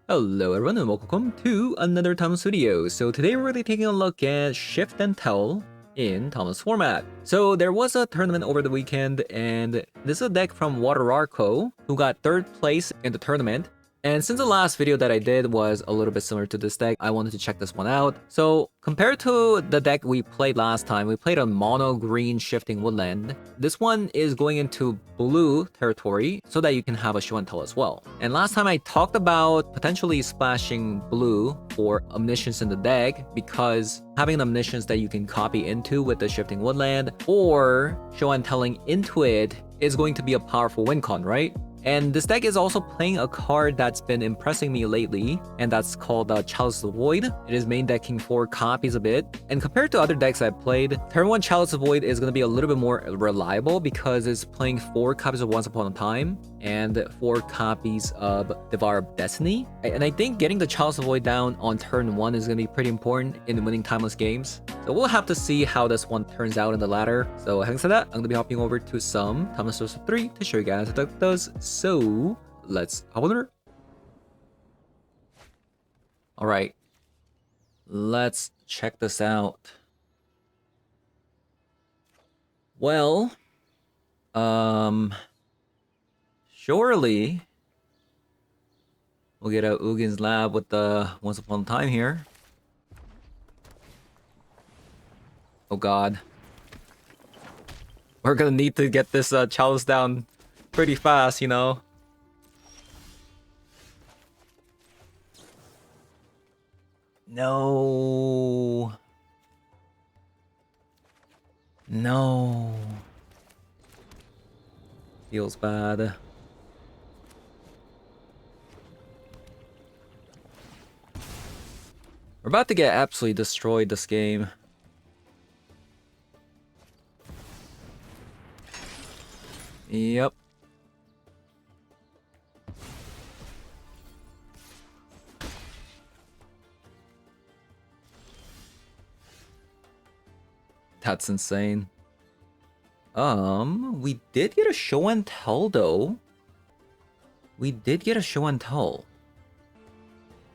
Hello everyone and welcome to another Thomas video. So today we're really taking a look at Shift and Tell in Thomas format. So there was a tournament over the weekend and this is a deck from Water Arco who got 3rd place in the tournament. And since the last video that I did was a little bit similar to this deck, I wanted to check this one out. So compared to the deck we played last time, we played a mono green shifting woodland. This one is going into blue territory so that you can have a show and tell as well. And last time I talked about potentially splashing blue for omniscience in the deck because having an omniscience that you can copy into with the shifting woodland or show and telling into it is going to be a powerful win con, right? And this deck is also playing a card that's been impressing me lately, and that's called Chalice of the Void. It is main decking 4 copies of it. And compared to other decks I've played, turn 1 Chalice of the Void is going to be a little bit more reliable because it's playing 4 copies of Once Upon a Time and 4 copies of Devour of Destiny. And I think getting the Chalice of the Void down on turn 1 is going to be pretty important in winning timeless games. So we'll have to see how this one turns out in the ladder. So having said that, I'm going to be hopping over to some Thomas 3 to show you guys what the deck does. So let's hop on her. All right, let's check this out. Well, surely we'll get out Ugin's lab with the Once Upon a Time here. Oh god. We're gonna need to get this Chalice down pretty fast, you know? No. No. Feels bad. We're about to get absolutely destroyed this game. Yep. That's insane. We did get a show and tell though. We did get a show and tell.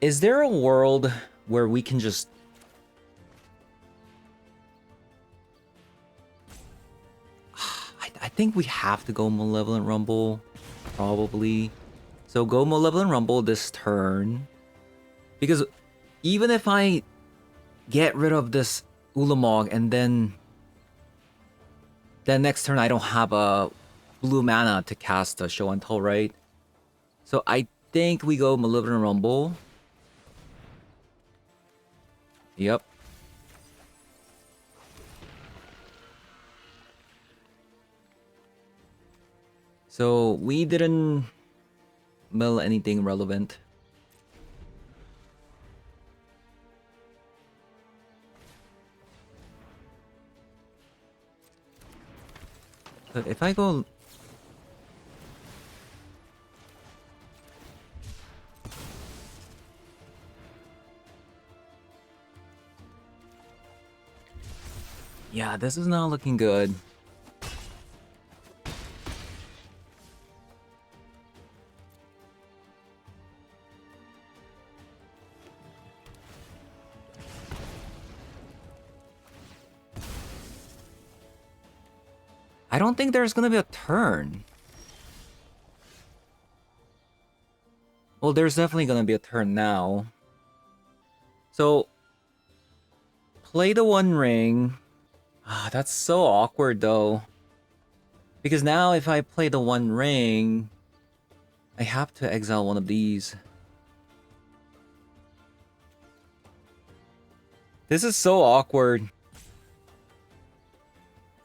Is there a world where we can just... I think we have to go Malevolent Rumble, probably. So go Malevolent Rumble this turn. Because even if I get rid of this Ulamog and then next turn I don't have a blue mana to cast a show and tell, right? So I think we go Malevolent Rumble. Yep. So we didn't mill anything relevant. But if I go... Yeah, this is not looking good. I don't think there's gonna be a turn. Well, there's definitely gonna be a turn now. So, play the One Ring. Ah, that's so awkward though. Because now if I play the One Ring, I have to exile one of these. This is so awkward.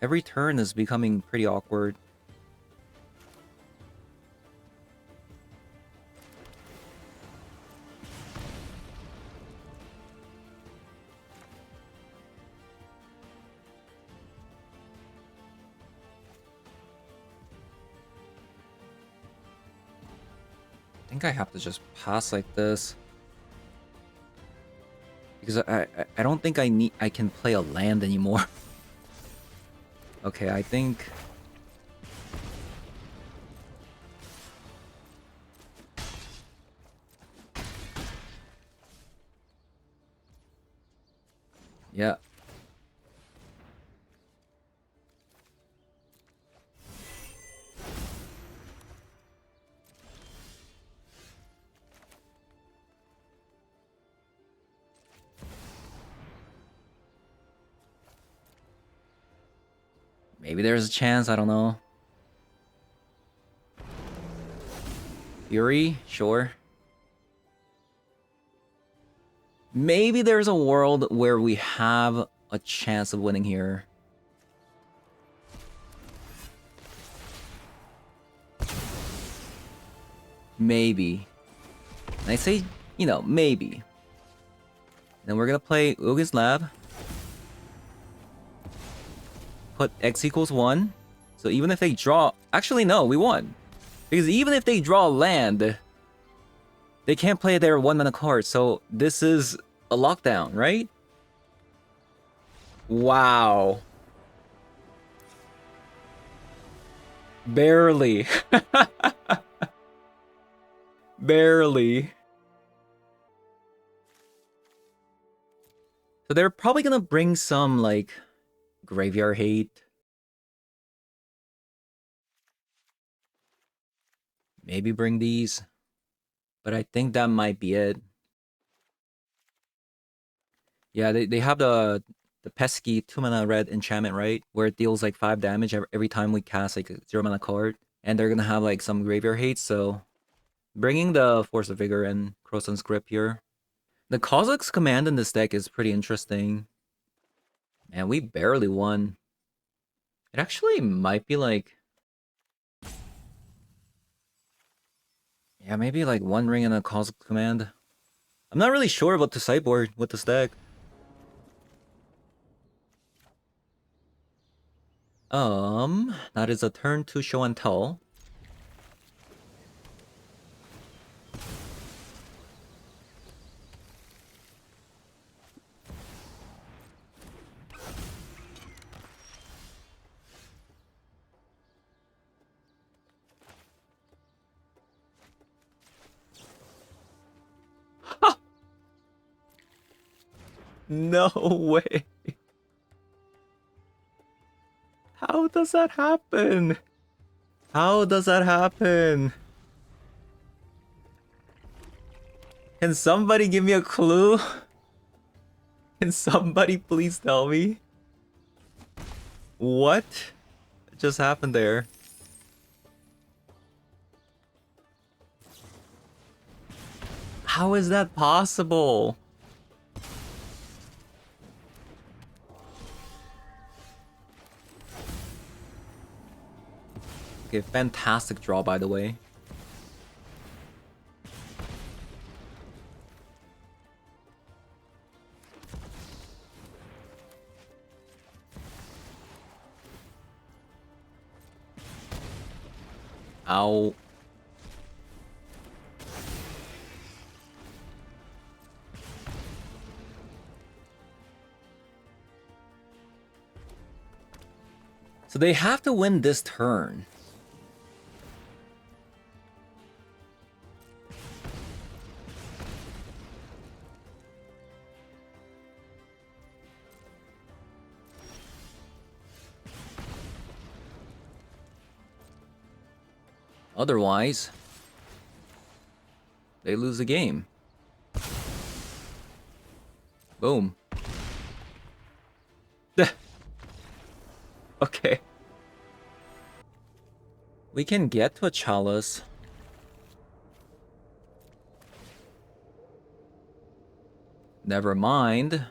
Every turn is becoming pretty awkward. I think I have to just pass like this. Because I don't think I can play a land anymore. Okay, I think Yeah. Maybe there's a chance, I don't know. Fury, sure. Maybe there's a world where we have a chance of winning here. Maybe. And I say, you know, maybe. Then we're gonna play Ugin's Lab. Put X equals 1. So even if they draw... Actually, no, we won. Because even if they draw land, they can't play their 1-mana card. So this is a lockdown, right? Wow. Barely. Barely. So they're probably gonna bring some, like, graveyard hate. Maybe bring these. But I think that might be it. Yeah, they have the pesky 2-mana red enchantment, right? Where it deals like 5 damage every time we cast like a 0-mana card. And they're gonna have like some graveyard hate, so... Bringing the Force of Vigor and Crossland's Grip here. The Kozilek's command in this deck is pretty interesting. And we barely won. It actually might be like... Yeah, maybe like 1 ring and a Kozilek command. I'm not really sure about the sideboard with this deck. That is a turn to show and tell. No way. How does that happen? How does that happen? Can somebody give me a clue? Can somebody please tell me? What just happened there? How is that possible? Okay, fantastic draw, by the way. Ow. So they have to win this turn. Otherwise, they lose the game. Boom. Okay. We can get to a Chalice. Never mind.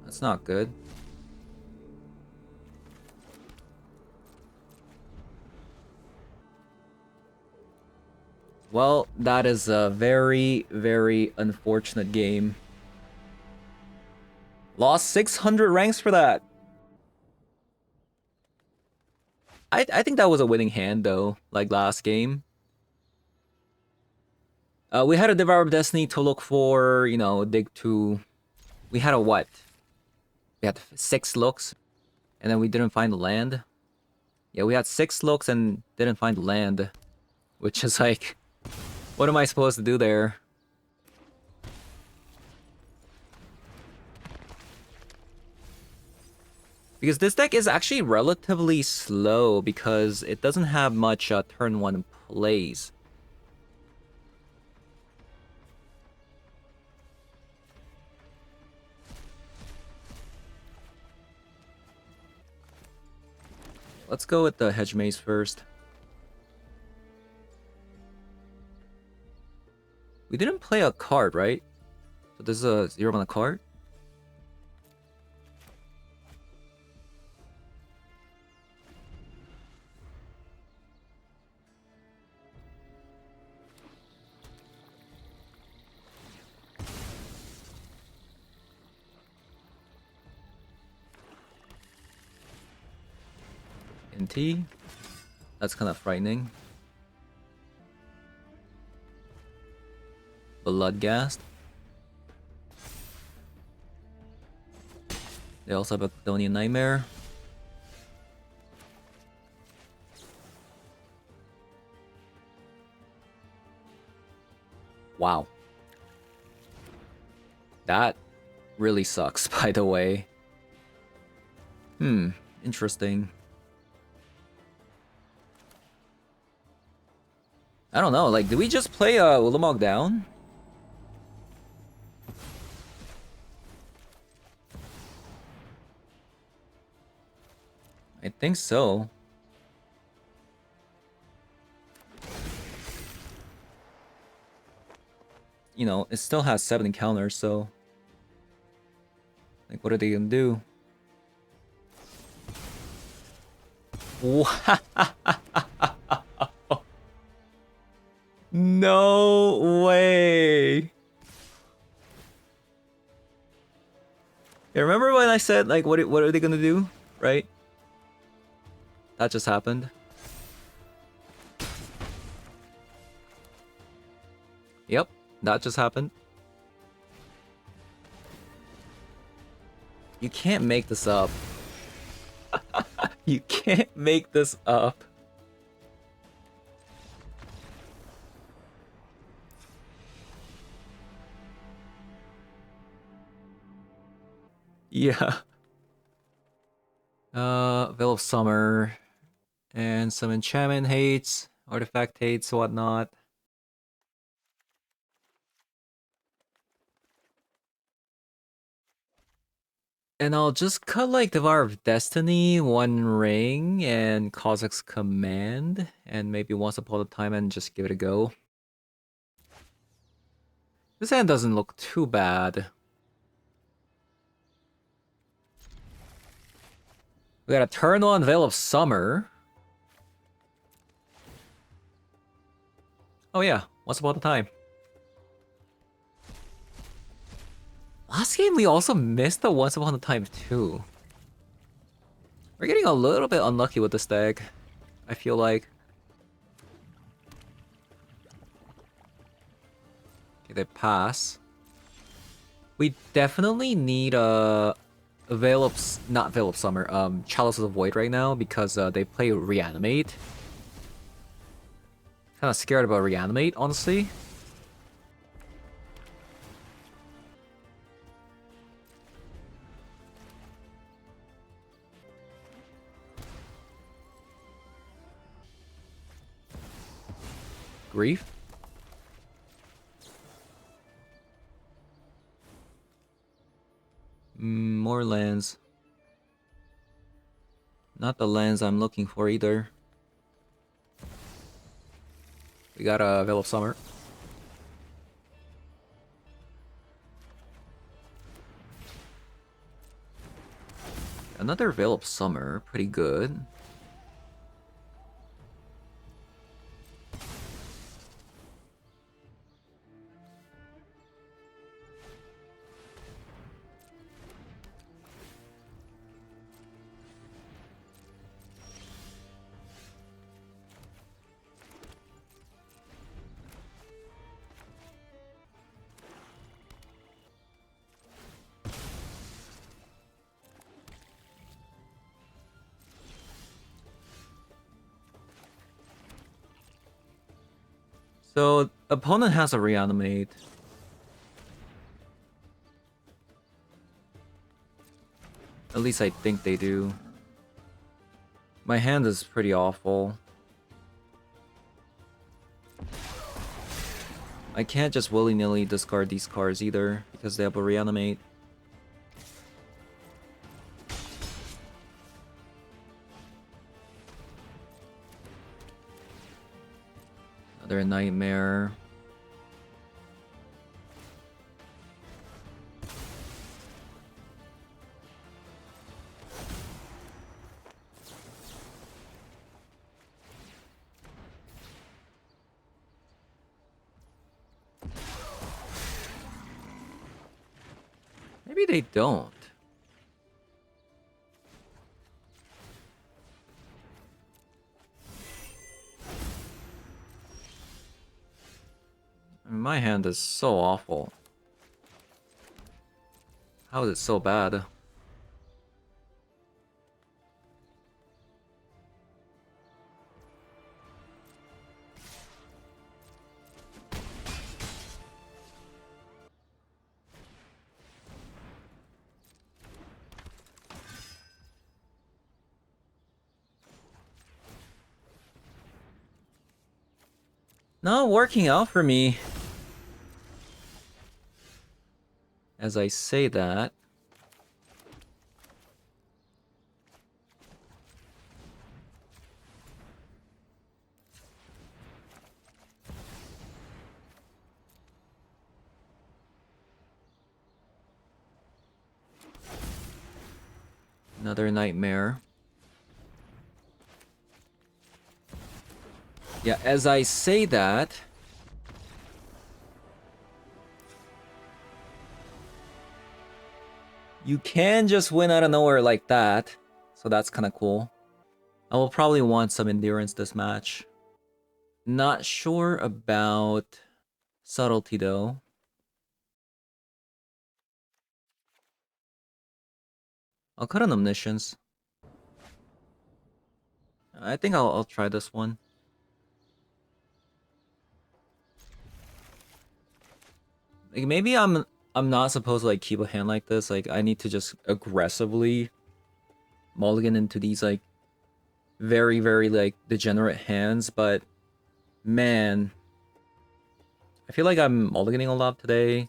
That's not good. Well, that is a very, very unfortunate game. Lost 600 ranks for that. I think that was a winning hand, though, like last game. We had a Devour of Destiny to look for, you know, dig to... We had a what? We had 6 looks, and then we didn't find the land. Yeah, we had 6 looks and didn't find the land. Which is like... What am I supposed to do there? Because this deck is actually relatively slow because it doesn't have much turn 1 plays. Let's go with the Hedge Maze first. We didn't play a card, right? So this is a 0 mana card. NT. That's kind of frightening. Bloodghast. They also have a Chthonian Nightmare. Wow. That really sucks, by the way. Interesting. I don't know, like, did we just play Ulamog down? I think so. You know, it still has 7 counters, so... like, what are they gonna do? Wow! No way! Yeah, remember when I said, like, what are they gonna do? Right? That just happened. Yep, that just happened. You can't make this up. You can't make this up. Yeah. Veil of Summer. And some enchantment hates, artifact hates, whatnot. And I'll just cut like Devour of Destiny, One Ring, and Kozak's Command, and maybe Once Upon a Time and just give it a go. This hand doesn't look too bad. We got a turn on Veil of Summer. Oh yeah, Once Upon a Time. Last game we also missed the Once Upon a Time too. We're getting a little bit unlucky with this deck, I feel like. Okay, they pass. We definitely need a Veil of... not Veil of Summer, Chalice of the Void right now because they play Reanimate. Kinda scared about Reanimate, honestly. Grief? More lands. Not the lands I'm looking for either. We got a Veil of Summer. Another Veil of Summer, pretty good. So, opponent has a Reanimate. At least I think they do. My hand is pretty awful. I can't just willy-nilly discard these cards either, because they have a reanimate. Another nightmare. Maybe they don't. I mean, my hand is so awful. How is it so bad? Not working out for me. As I say that, another nightmare. Yeah, as I say that, you can just win out of nowhere like that. So that's kind of cool. I will probably want some endurance this match. Not sure about subtlety though. I'll cut an omniscience. I think I'll try this one. Like maybe I'm not supposed to like keep a hand like this. Like I need to just aggressively mulligan into these like very like degenerate hands, but man, I feel like I'm mulliganing a lot today.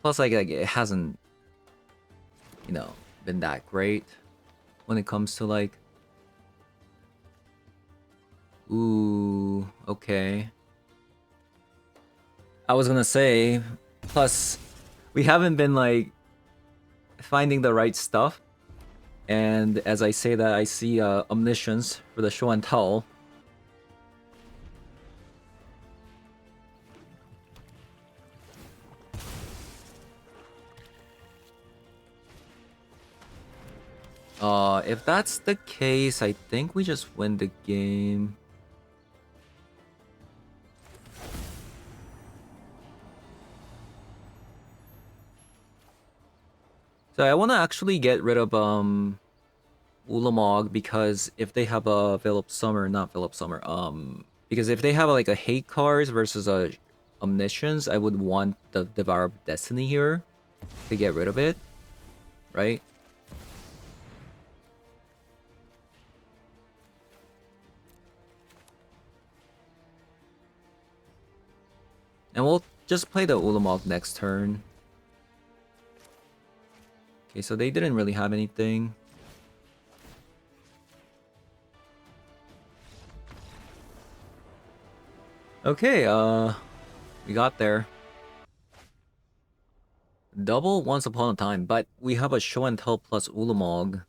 Plus, like it hasn't, you know, been that great when it comes to like. Ooh, okay. I was gonna say, plus, we haven't been like finding the right stuff. And as I say that, I see omniscience for the show and tell. If that's the case, I think we just win the game. So I want to actually get rid of Ulamog because if they have a Philip Summer, not Philip Summer, because if they have like a hate cards versus a omniscience, I would want the Devour of Destiny here to get rid of it, right? And we'll just play the Ulamog next turn. Okay, so they didn't really have anything. Okay, we got there. Double Once Upon a Time, but we have a Show and Tell plus Ulamog.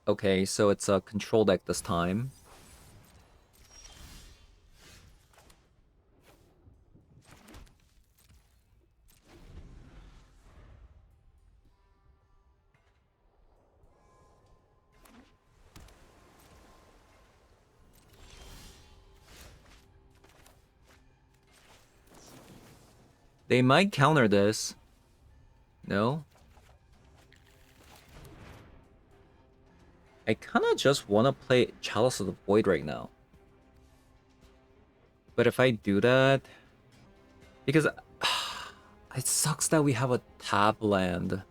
Okay, so it's a control deck this time. They might counter this. No? I kind of just want to play Chalice of the Void right now. But if I do that... Because... it sucks that we have a tap land.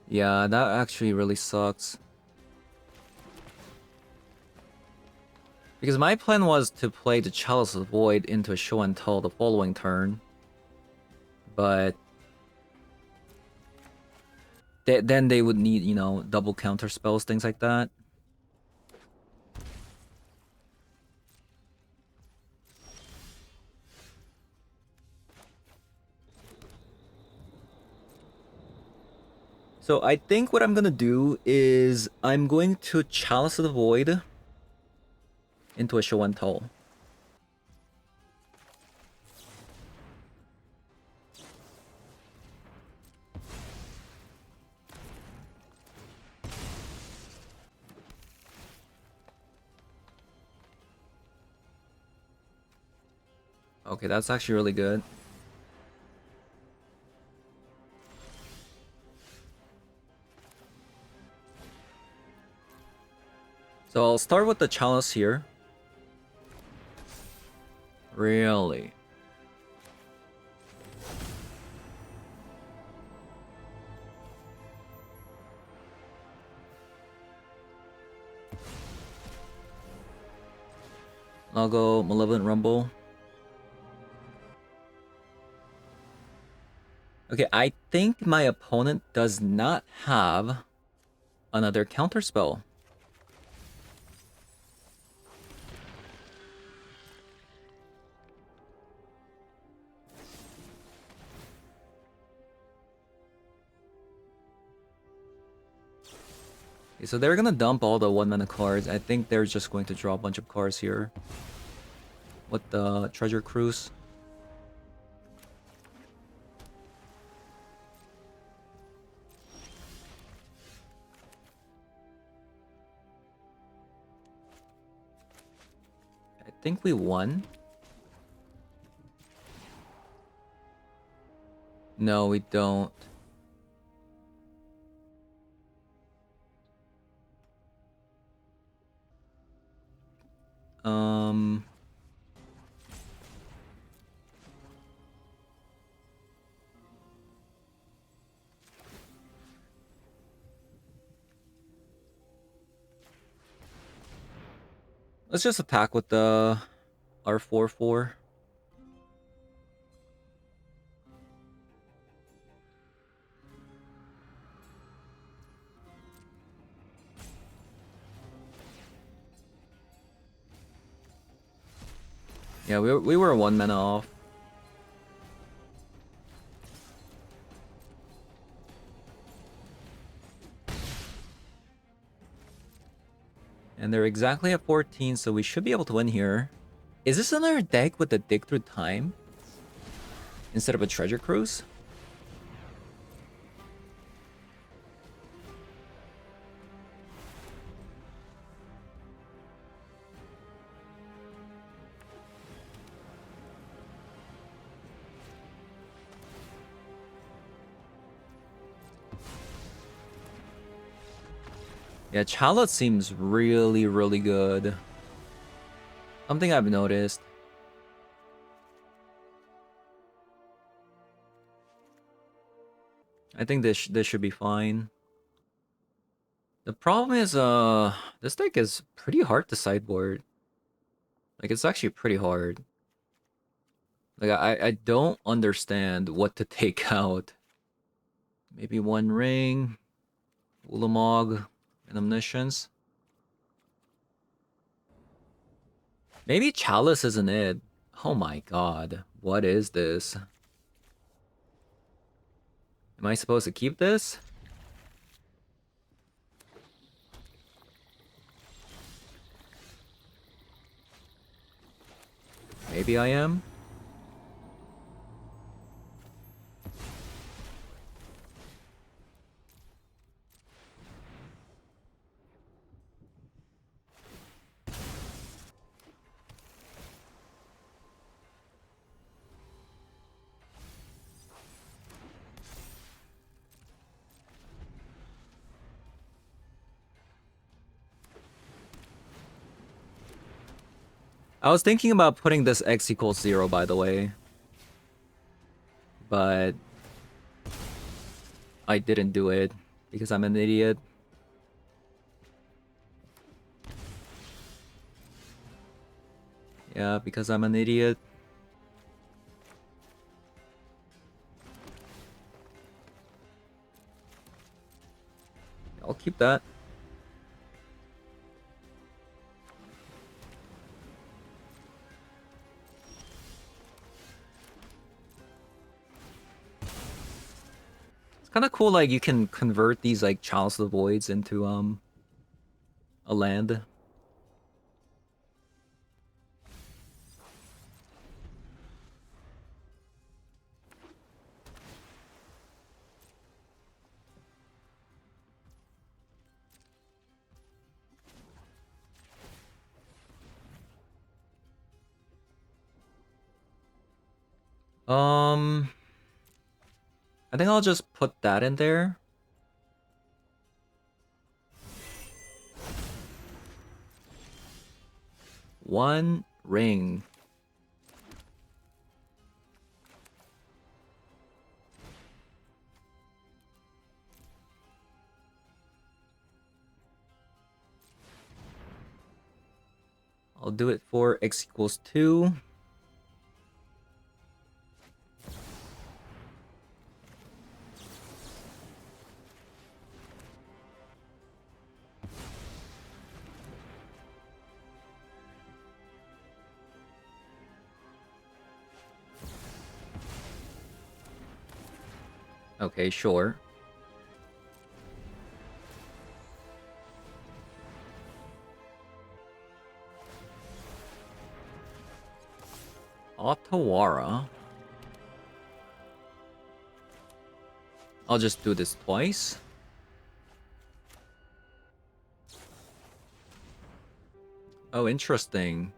Yeah, that actually really sucks. Because my plan was to play the Chalice of the Void into a show and tell the following turn. But... then they would need, you know, double counter spells, things like that. So I think what I'm gonna do is I'm going to Chalice of the Void into a show and tell. Okay, that's actually really good. So I'll start with the Chalice here. Really? I'll go Malevolent Rumble. Okay, I think my opponent does not have another counter spell. Okay, so they're gonna dump all the 1-mana cards. I think they're just going to draw a bunch of cards here. With the Treasure Cruise. I think we won. No, we don't. Let's just attack with the R4-4. Yeah, we were 1-mana off. And they're exactly at 14, so we should be able to win here. Is this another deck with a Dig Through Time? Instead of a Treasure Cruise? Yeah, Chalice seems really, really good. Something I've noticed. I think this should be fine. The problem is, this deck is pretty hard to sideboard. Like, it's actually pretty hard. Like, I don't understand what to take out. Maybe one ring, Ulamog, and Omniscience. Maybe Chalice isn't it. Oh my god, what is this? Am I supposed to keep this? Maybe I am. I was thinking about putting this x equals 0, by the way. But I didn't do it because I'm an idiot. Yeah, because I'm an idiot. I'll keep that. It's kind of cool, like, you can convert these, like, Chalice of the Voids into, a land. I think I'll just put that in there. One ring. I'll do it for x equals 2. Okay, sure. Otawara. I'll just do this twice. Oh, interesting.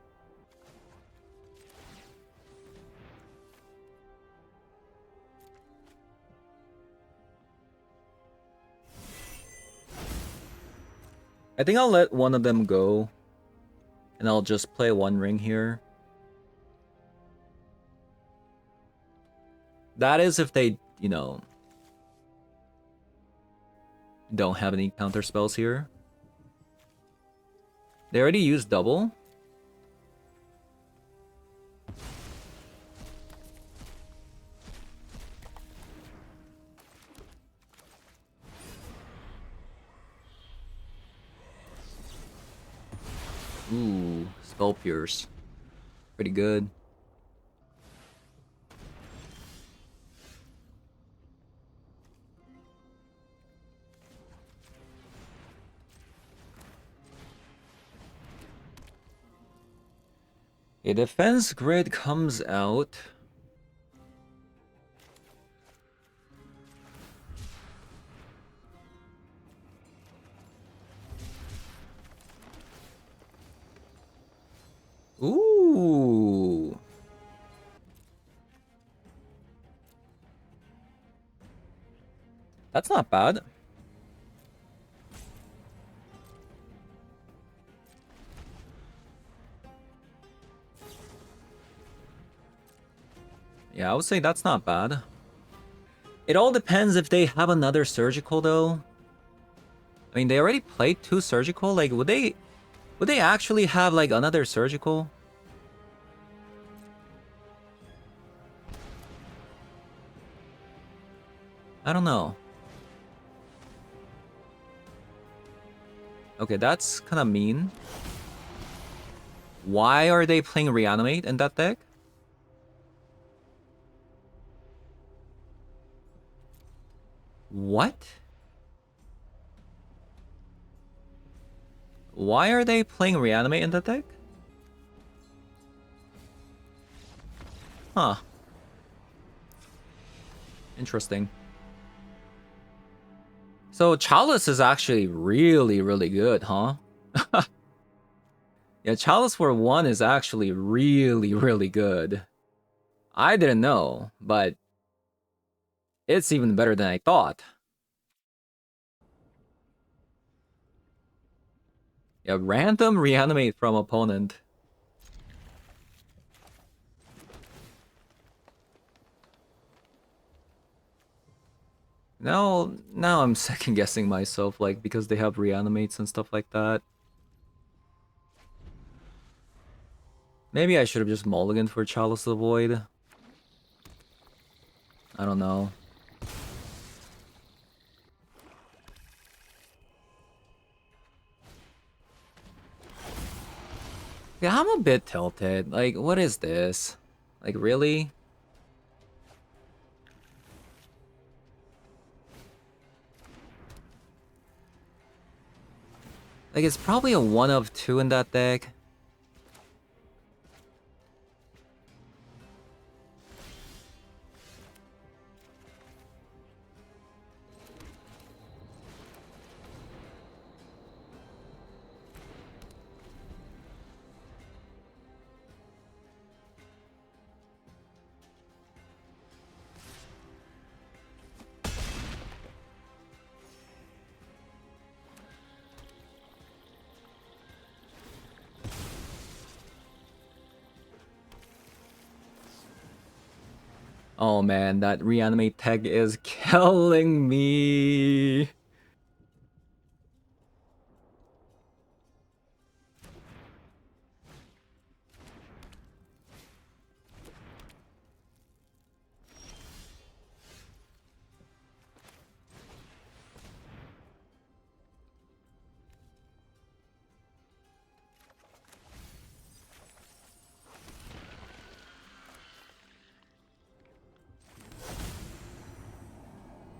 I think I'll let one of them go. And I'll just play one ring here. That is if they, you know, don't have any counter spells here. They already used double. Ooh, Spell Pierce. Pretty good. A defense grid comes out. Ooh. That's not bad. Yeah, I would say that's not bad. It all depends if they have another surgical though. I mean, they already played 2 surgical. Like, would they actually have like another surgical? I don't know. Okay, that's kind of mean. Why are they playing Reanimate in that deck? What? Why are they playing Reanimate in that deck? Huh. Interesting. So Chalice is actually really, really good, huh? Yeah, Chalice for 1 is actually really, really good. I didn't know, but it's even better than I thought. Yeah, random reanimate from opponent. Now I'm second guessing myself, like, because they have reanimates and stuff like that. Maybe I should have just mulliganed for Chalice of the Void. I don't know. Yeah, I'm a bit tilted. Like, what is this? Like, really? Like, it's probably a 1 of 2 in that deck. Oh man, that reanimate tag is killing me.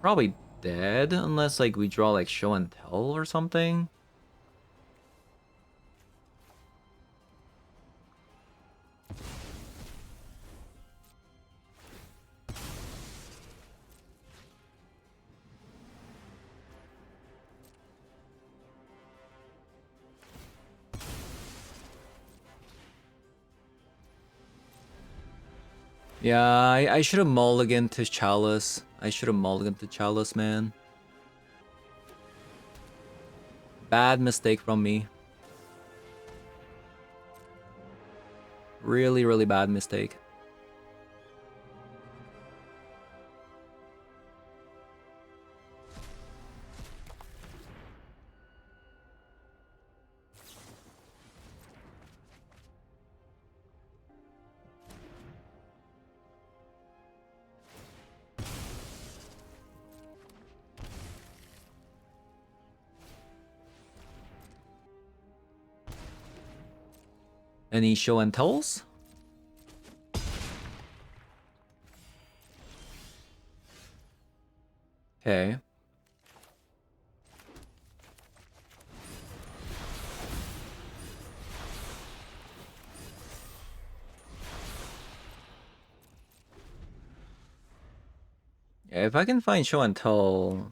Probably dead, unless like we draw like show and tell or something. Yeah, I should have mulliganed to Chalice. I should have mulliganed to Chalice, man. Bad mistake from me. Really, really bad mistake. Any show and tells? Okay. Yeah, if I can find show and tell,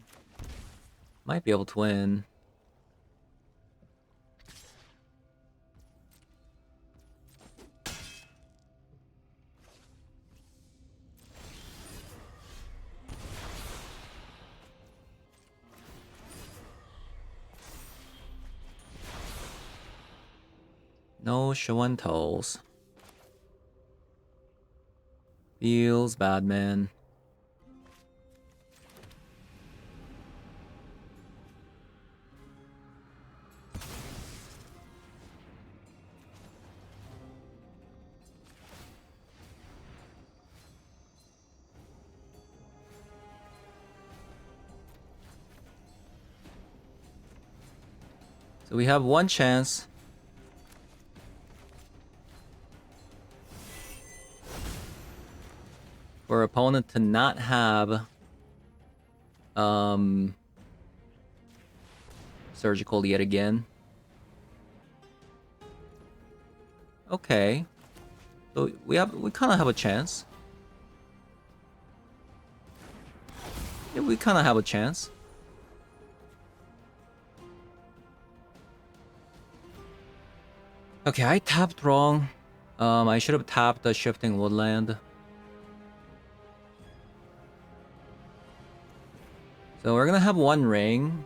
might be able to win. No show and tells. Feels bad, man. So we have one chance. For opponent to not have surgical yet again. Okay. So we kind of have a chance. Yeah, we kind of have a chance. Okay, I tapped wrong. I should have tapped the Shifting Woodland. So we're gonna have one ring.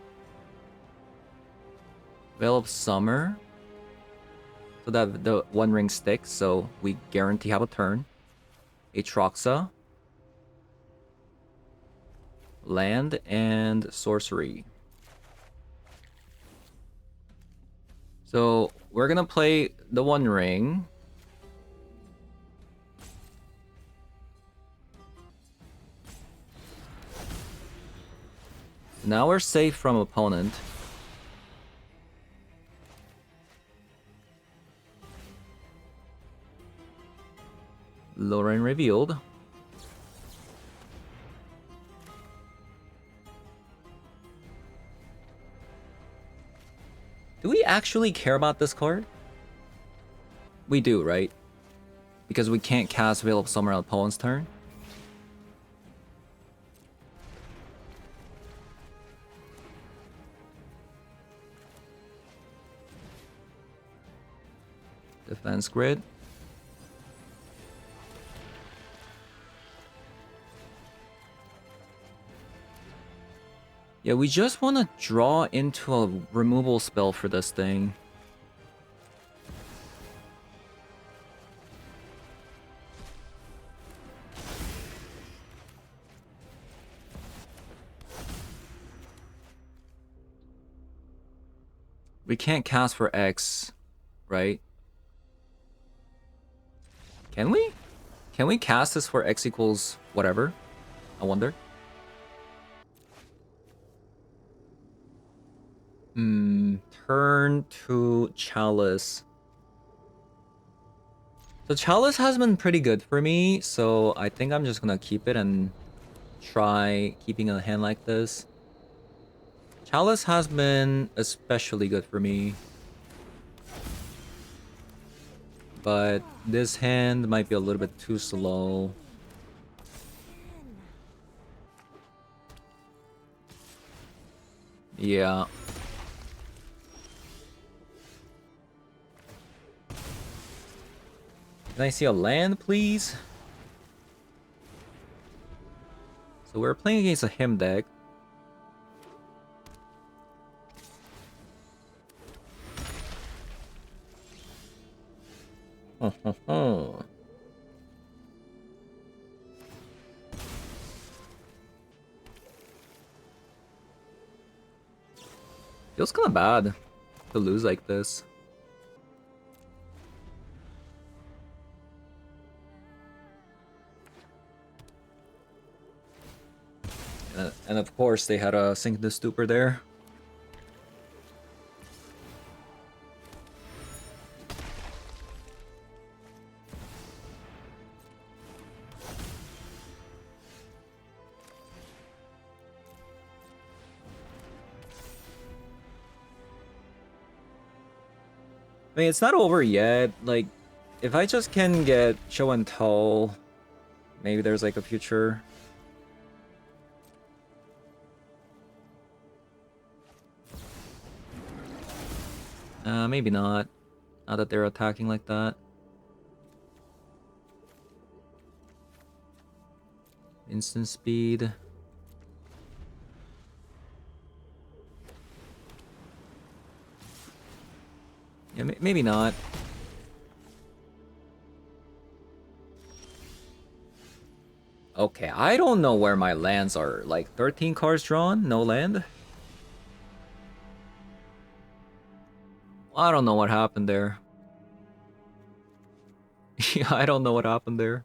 Veil of Summer. So that the one ring sticks, so we guarantee have a turn. Atroxa. Land and sorcery. So we're gonna play the One Ring. Now we're safe from opponent. Lorraine revealed. Do we actually care about this card? We do, right? Because we can't cast Veil of Summer on opponent's turn. Defense grid. Yeah, we just want to draw into a removal spell for this thing. We can't cast for X, right? Can we? Can we cast this for X equals whatever? I wonder. Turn to Chalice. So Chalice has been pretty good for me, so I think I'm just gonna keep it and try keeping a hand like this. Chalice has been especially good for me. But this hand might be a little bit too slow. Yeah. Can I see a land, please? So we're playing against a him deck. Feels kind of bad to lose like this. And of course, they had a Sink the Stupor there. I mean, it's not over yet. Like, if I just can get Show and Tell, maybe there's like a future. Maybe not. Not that they're attacking like that. Instant speed. Yeah, maybe not. Okay, I don't know where my lands are. Like 13 cards drawn, no land. I don't know what happened there. Yeah, I don't know what happened there.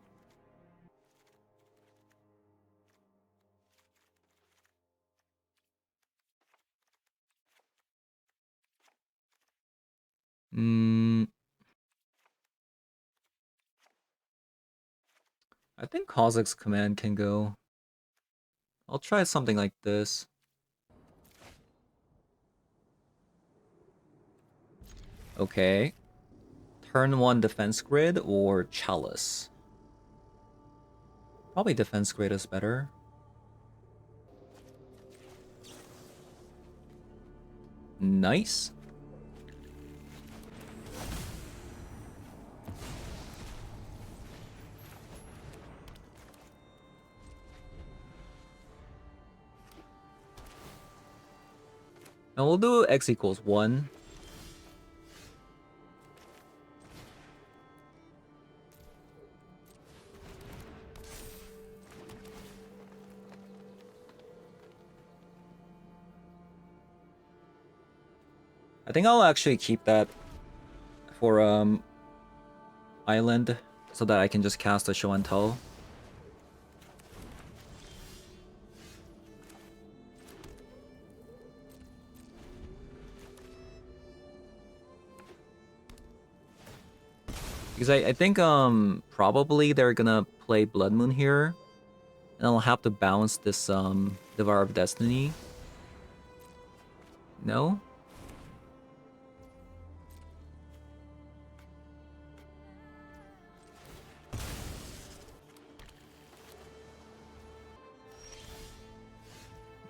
I think Kozak's command can go. I'll try something like this. Okay. Turn 1 defense grid or Chalice? Probably defense grid is better. Nice. And we'll do X equals 1. I think I'll actually keep that for island so that I can just cast a show and tell. Because I think probably they're gonna play Blood Moon here. And I'll have to bounce this Devour of Destiny. No?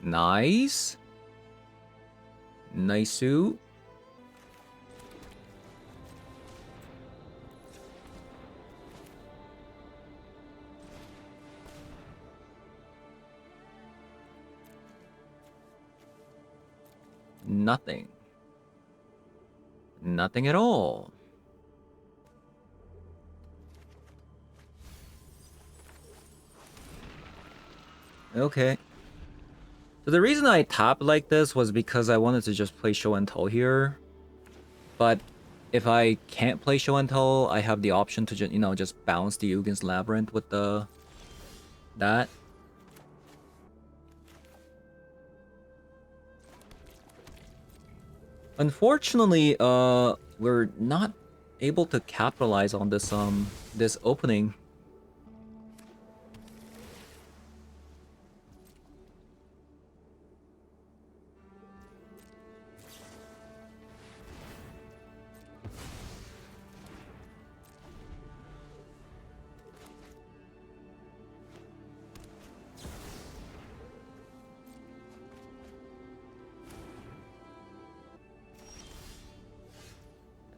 Nice. Nice-oo. Nothing. Nothing at all. Okay. So the reason I tapped like this was because I wanted to just play show and tell here. But if I can't play show and tell, I have the option to just, you know, just bounce the Ugin's Labyrinth with that. Unfortunately, we're not able to capitalize on this opening.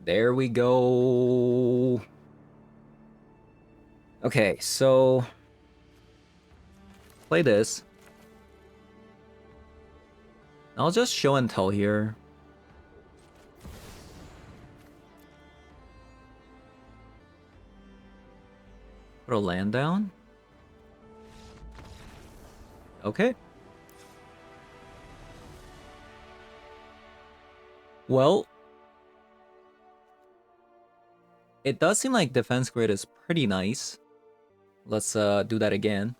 There we go. Okay, so play this. I'll just show and tell here. Put a land down. Okay. Well, it does seem like defense grid is pretty nice. Let's do that again.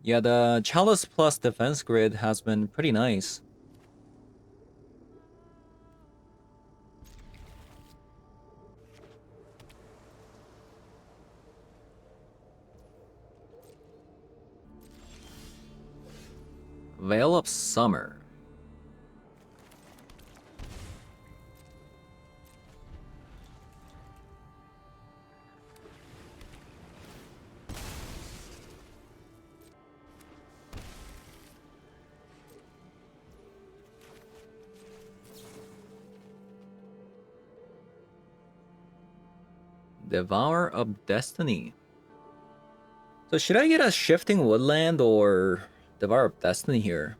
Yeah, the Chalice plus defense grid has been pretty nice. Veil of Summer. Devour of Destiny. So should I get a Shifting Woodland or Devour of Destiny here?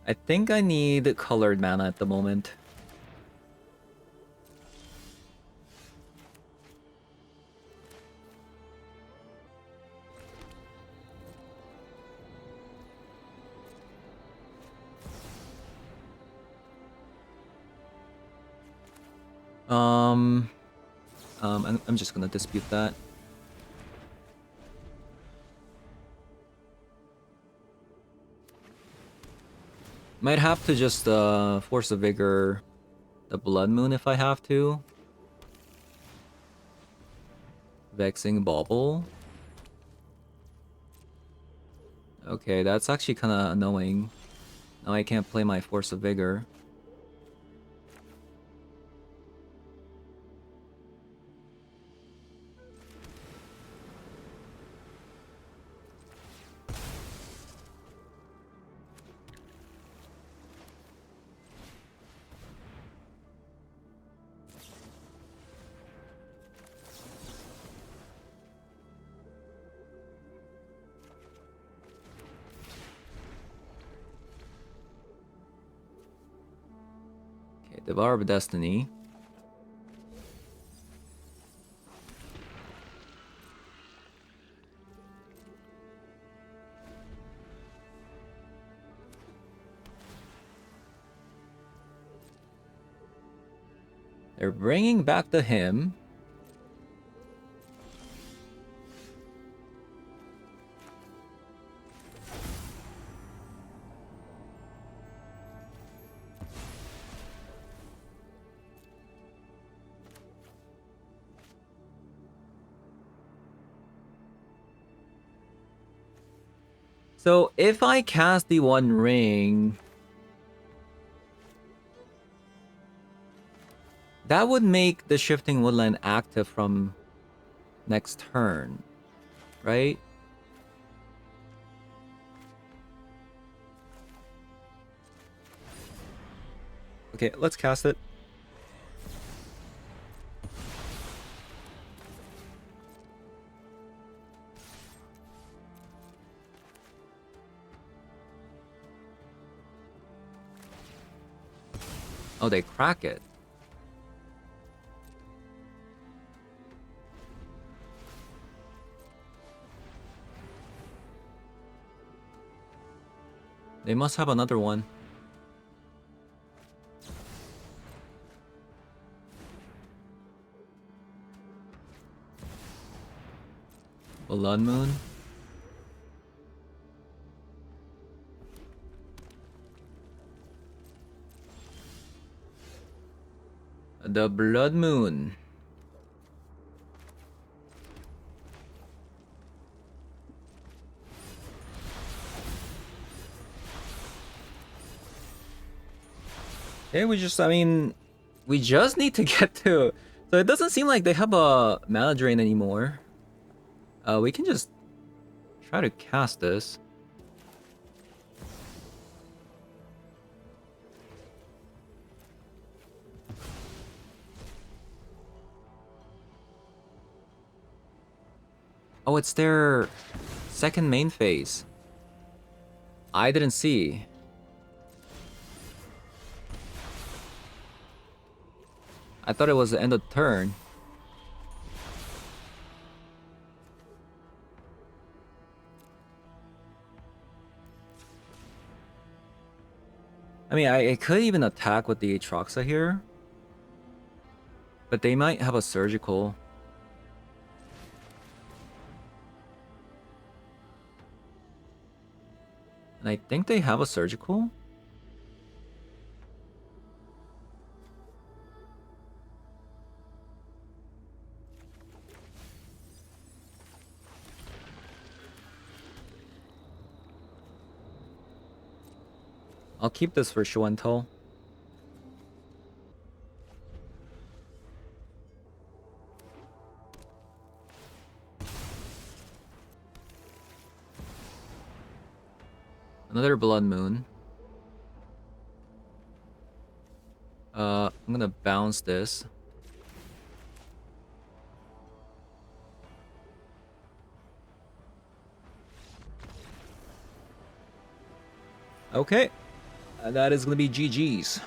I think I need colored mana at the moment. I'm just gonna dispute that. Might have to just Force of Vigor the Blood Moon if I have to. Vexing Bauble. Okay, that's actually kind of annoying. Now I can't play my Force of Vigor. Devour of Destiny. They're bringing back the hymn. So if I cast the One Ring, that would make the Shifting Woodland active from next turn, right? Okay, let's cast it. Oh, they crack it. They must have another one. Blood Moon. The Blood Moon. Okay, we just need to get to... So it doesn't seem like they have a mana drain anymore. We can just try to cast this. Oh, it's their second main phase. I didn't see. I thought it was the end of the turn. I mean, I could even attack with the Atroxa here. But they might have a surgical. And I think they have a surgical. I'll keep this for show and tell. Another Blood Moon. I'm gonna bounce this. Okay. That is gonna be GG's.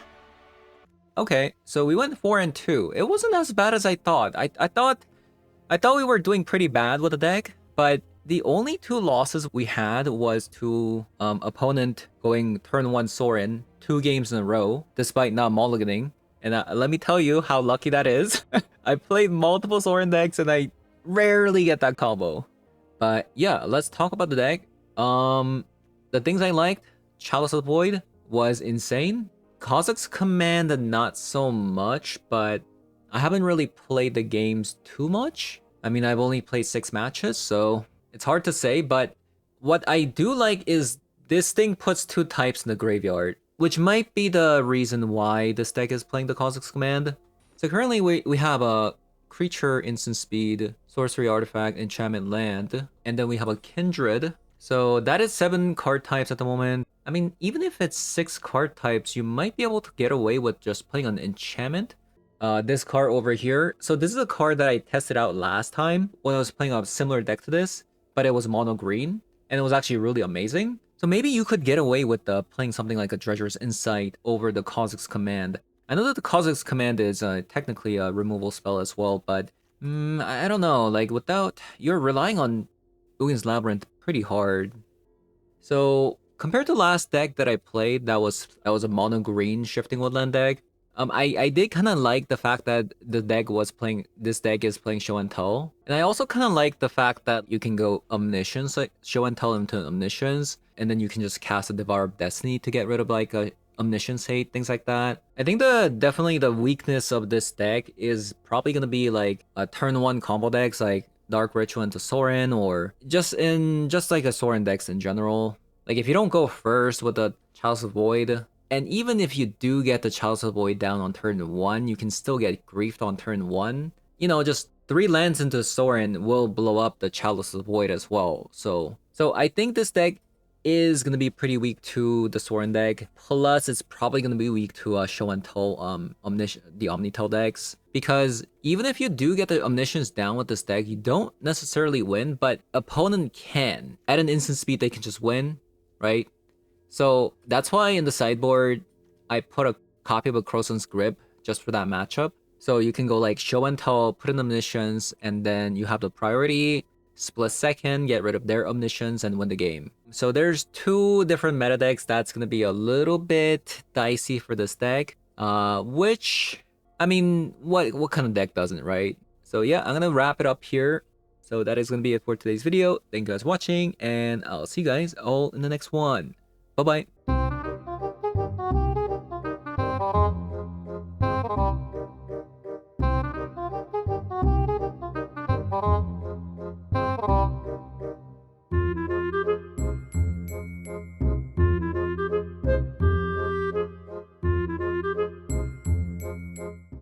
Okay, so we went 4 and 2. It wasn't as bad as I thought. I thought we were doing pretty bad with the deck, but the only 2 losses we had was to opponent going turn 1 Sorin 2 games in a row, despite not mulliganing. And let me tell you how lucky that is. I played multiple Sorin decks and I rarely get that combo. But yeah, let's talk about the deck. The things I liked, Chalice of the Void was insane. Kazakh's Command, not so much, but I haven't really played the games too much. I mean, I've only played 6 matches, so it's hard to say, but what I do like is this thing puts 2 types in the graveyard, which might be the reason why this deck is playing the Kazakh's Command. So currently we have a creature, instant speed, sorcery, artifact, enchantment, land, and then we have a kindred. So that is 7 card types at the moment. I mean, even if it's 6 card types, you might be able to get away with just playing an enchantment. This card over here. So this is a card that I tested out last time when I was playing a similar deck to this, but it was mono green, and it was actually really amazing. So maybe you could get away with playing something like a Treasurer's Insight over the Kazakh's Command. I know that the Kazakh's Command is technically a removal spell as well, but I don't know. Like, you're relying on Ugin's Labyrinth pretty hard. So compared to last deck that I played, that was a mono green Shifting Woodland deck. I did kind of like the fact that this deck is playing Show and Tell, and I also kind of like the fact that you can go Omniscience, like Show and Tell into Omniscience, and then you can just cast a Devour of Destiny to get rid of like a Omniscience hate, things like that. I think definitely the weakness of this deck is probably gonna be like a turn 1 combo decks like Dark Ritual into Sorin, or just like a Sorin decks in general. Like if you don't go first with the Chalice of Void, and even if you do get the Chalice of Void down on turn 1, you can still get griefed on turn 1. You know, just 3 lands into Sorin will blow up the Chalice of Void as well. So I think this deck is gonna be pretty weak to the Sorin deck. Plus, it's probably gonna be weak to Show and Tell, the Omnitel decks. Because even if you do get the Omniscience down with this deck, you don't necessarily win, but opponent can. At an instant speed, they can just win, right? So that's why in the sideboard, I put a copy of a Crosson's Grip just for that matchup. So you can go like Show and Tell, put in Omniscience, and then you have the priority, split second, get rid of their Omniscience, and win the game. So there's 2 different meta decks that's going to be a little bit dicey for this deck. Which, I mean, what kind of deck doesn't, right? So yeah, I'm going to wrap it up here. So that is going to be it for today's video. Thank you guys for watching, and I'll see you guys all in the next one. Bye-bye.